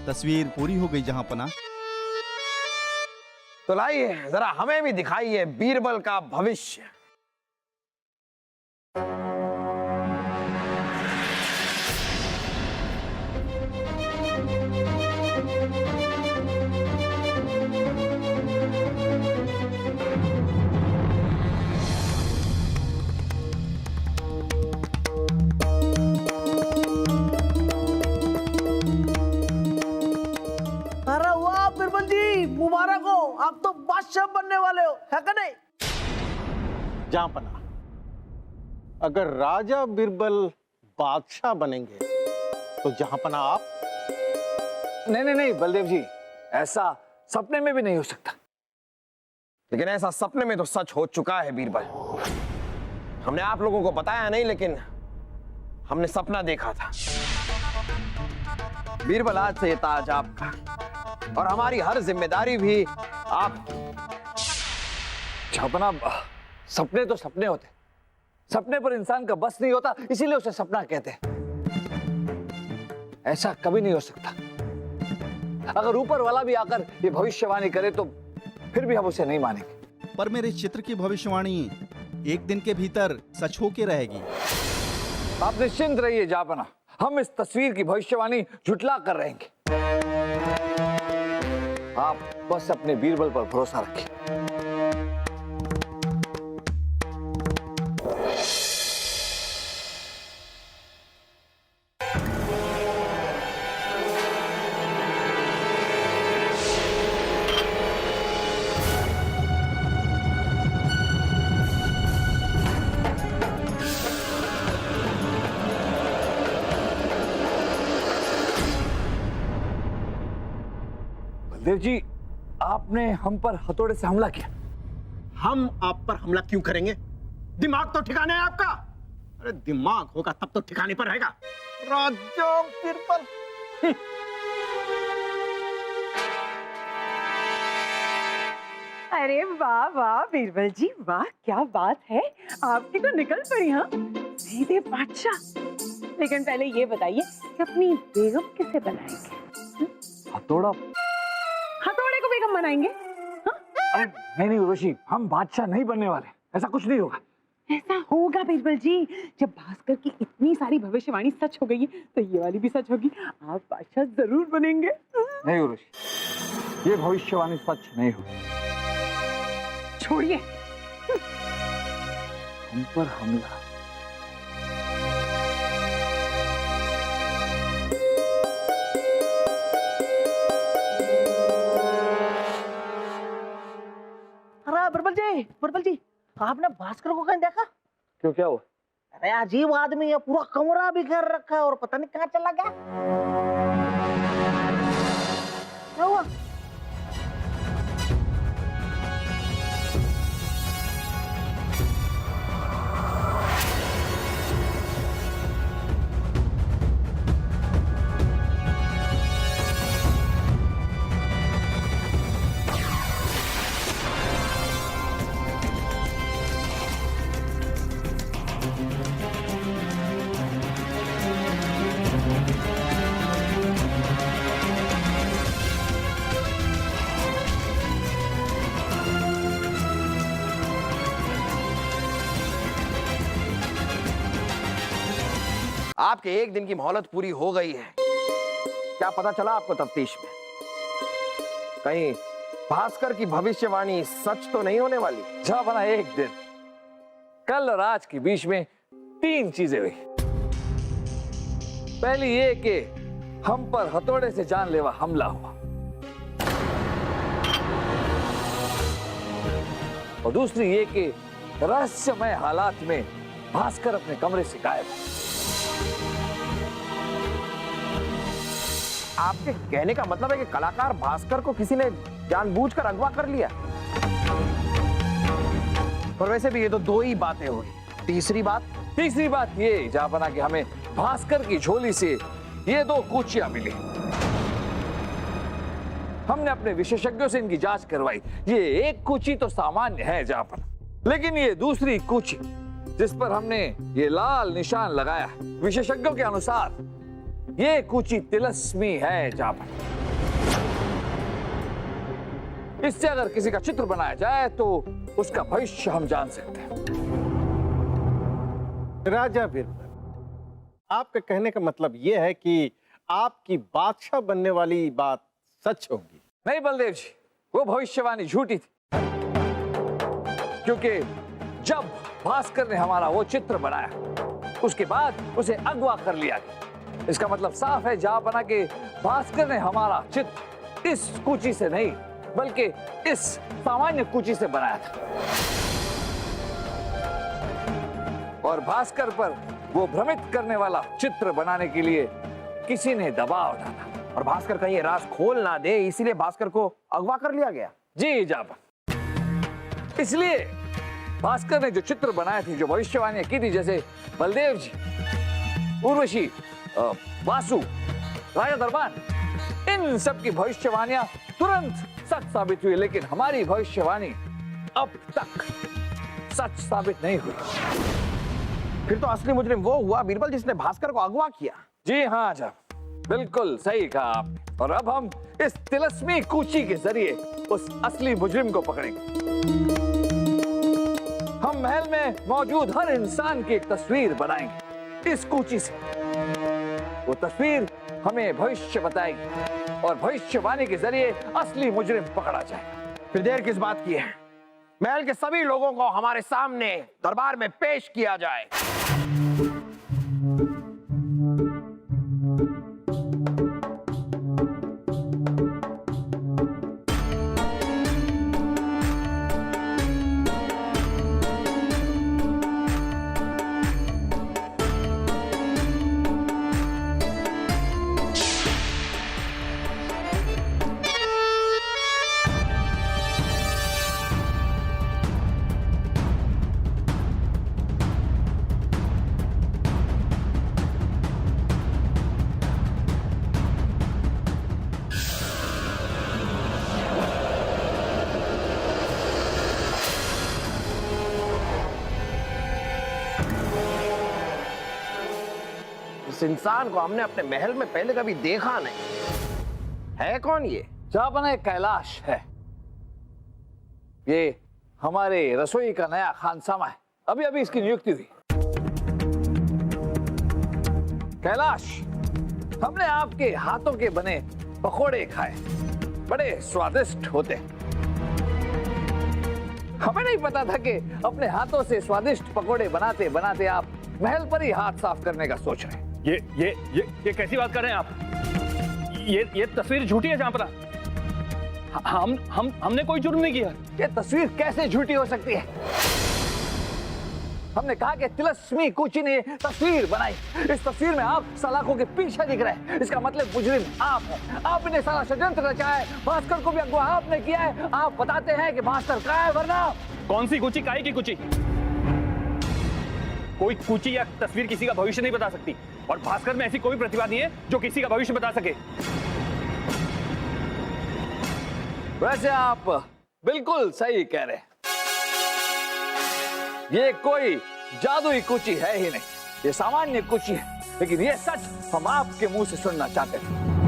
तस्वीर पूरी हो गई जहांपना। तो लाइए जरा हमें भी दिखाइए बीरबल का भविष्य। अरे वाह बीरबल जी, मुबारक हो, आप तो बादशाह बनने वाले हो, है का नहीं? जहांपना, अगर राजा बीरबल बादशाह बनेंगे तो जहांपना आप? नहीं नहीं नहीं बलदेव जी, ऐसा सपने में भी नहीं हो सकता। लेकिन ऐसा सपने में तो सच हो चुका है बीरबल। हमने आप लोगों को बताया नहीं, लेकिन हमने सपना देखा था। बीरबल आज से ये ताज आपका और हमारी हर जिम्मेदारी भी आपकी। जहांपना, सपने तो सपने होते, सपने पर इंसान का बस नहीं होता, इसीलिए उसे सपना कहते हैं। ऐसा कभी नहीं हो सकता। अगर ऊपर वाला भी आकर ये भविष्यवाणी करे तो फिर भी हम उसे नहीं मानेंगे। पर मेरे चित्र की भविष्यवाणी एक दिन के भीतर सच होके रहेगी। आप निश्चिंत रहिए जहांपना, हम इस तस्वीर की भविष्यवाणी झुटला कर रहेंगे। आप बस अपने बीरबल पर भरोसा रखिए। देव जी, आपने हम पर हथौड़े से हमला किया। हम आप पर हमला क्यों करेंगे? दिमाग तो ठिकाने है आपका? अरे दिमाग होगा तब तो ठिकाने पर रहेगा। राजा बीरबल, अरे वाह वाह बीरबल जी, वाह क्या बात है, आपकी तो निकल पड़ी। हाँ, सीधे बादशाह। लेकिन पहले ये बताइए कि अपनी बेगम किसे बनाएंगे? हथौड़ा? हथौड़े को बेगम बनाएंगे? हाँ? अरे नहीं नहीं उर्वशी, हम बादशाह नहीं बनने वाले, ऐसा कुछ नहीं होगा। ऐसा होगा बीरबल जी, जब भास्कर की इतनी सारी भविष्यवाणी सच हो गई है तो ये वाली भी सच होगी, आप बादशाह जरूर बनेंगे। नहीं उर्वशी, ये भविष्यवाणी सच नहीं होगी। छोड़िए, हम पर हमला। अरे बीरबल जी, आपने भास्कर को कहीं देखा? क्यों, क्या हुआ? अरे अजीब आदमी है, पूरा कमरा बिखेर रखा है और पता नहीं कहाँ चला गया। क्या हुआ? आपके एक दिन की मोहलत पूरी हो गई है। क्या पता चला आपको तफ्तीश में? कहीं भास्कर की भविष्यवाणी सच तो नहीं होने वाली? जहांपना, एक दिन, कल और आज के बीच में 3 चीजें हुई। पहली ये कि हम पर हथौड़े से जानलेवा हमला हुआ, और दूसरी ये कि रहस्यमय हालात में भास्कर अपने कमरे से गायब है। आपके कहने का मतलब है कि कलाकार भास्कर को किसी ने जानबूझकर अगवा कर लिया? पर वैसे भी ये तो 2 ही बातें हुई। तीसरी बात ये जहांपना कि हमें भास्कर की झोली से ये 2 कूचियां मिली। हमने अपने विशेषज्ञों से इनकी जांच करवाई। ये एक कूची तो सामान्य है जहांपना, लेकिन ये दूसरी कूची जिस पर हमने ये लाल निशान लगाया, विशेषज्ञों के अनुसार ये कूची तिलस्मी है जहांपना। इससे अगर किसी का चित्र बनाया जाए तो उसका भविष्य हम जान सकते हैं। राजा बीरबल, आपके कहने का मतलब यह है कि आपकी बादशाह बनने वाली बात सच होगी? नहीं बलदेव जी, वो भविष्यवाणी झूठी थी, क्योंकि जब भास्कर ने हमारा वो चित्र बनाया उसके बाद उसे अगवा कर लिया गया। इसका मतलब साफ है जहां बना के भास्कर ने हमारा चित्र इस कुची से नहीं बल्कि इस सामान्य कुची से बनाया था, और भास्कर पर वो भ्रमित करने वाला चित्र बनाने के लिए किसी ने दबाव डाला, और भास्कर कहीं ये राज खोल ना दे, इसीलिए भास्कर को अगवा कर लिया गया। जी जापन। इसलिए भास्कर ने जो चित्र बनाए थे, जो भविष्यवाणियां की थी, जैसे बलदेव जी, उर्वशी, वासु, राजा दरबान, इन सब की भविष्यवाणियां तुरंत सच साबित हुई, लेकिन हमारी भविष्यवाणी अब तक सच साबित नहीं हुई। फिर तो असली मुजरिम वो हुआ बीरबल जिसने भास्कर को अगवा किया। जी हाँ जाप, बिल्कुल सही कहा आपने। और अब हम इस तिलस्मी कूची के जरिए उस असली मुजरिम को पकड़ेंगे। हम महल में मौजूद हर इंसान की एक तस्वीर बनाएंगे इस कूची से। वो तस्वीर हमें भविष्य बताएगी और भविष्यवाणी के जरिए असली मुजरिम पकड़ा जाएगा। फिर देर किस बात की है? महल के सभी लोगों को हमारे सामने दरबार में पेश किया जाए। इस इंसान को हमने अपने महल में पहले कभी देखा नहीं। है कौन ये? जापन कैलाश है। ये हमारे रसोई का नया खानसामा है, अभी अभी इसकी नियुक्ति हुई। कैलाश, हमने आपके हाथों के बने पकोड़े खाए, बड़े स्वादिष्ट होते हैं। हमें नहीं पता था कि अपने हाथों से स्वादिष्ट पकोड़े बनाते बनाते आप महल पर ही हाथ साफ करने का सोच रहे हैं। ये कैसी बात कर रहे हैं आप? ये तस्वीर झूठी है जहां पर हमने कोई जुर्म नहीं किया। ये तस्वीर कैसे झूठी हो सकती है? हमने कहा कि तिलस्मी कूची ने तस्वीर बनाई। इस तस्वीर में आप सलाखों के पीछे दिख रहे हैं। इसका मतलब मुजरिम आप हैं। आपने सारा षड्यंत्र रचा है। भास्कर को भी अगवा आपने किया है। आप बताते हैं कि भास्कर कहाँ है, वरना कौन सी कूची, काहे की कूची? कोई कूची या तस्वीर किसी का भविष्य नहीं बता सकती, और भास्कर में ऐसी कोई प्रतिभा नहीं है जो किसी का भविष्य बता सके। वैसे आप बिल्कुल सही कह रहे हैं। ये कोई जादुई कुची है ही नहीं, ये सामान्य कुची है। लेकिन ये सच हम आपके मुंह से सुनना चाहते थे।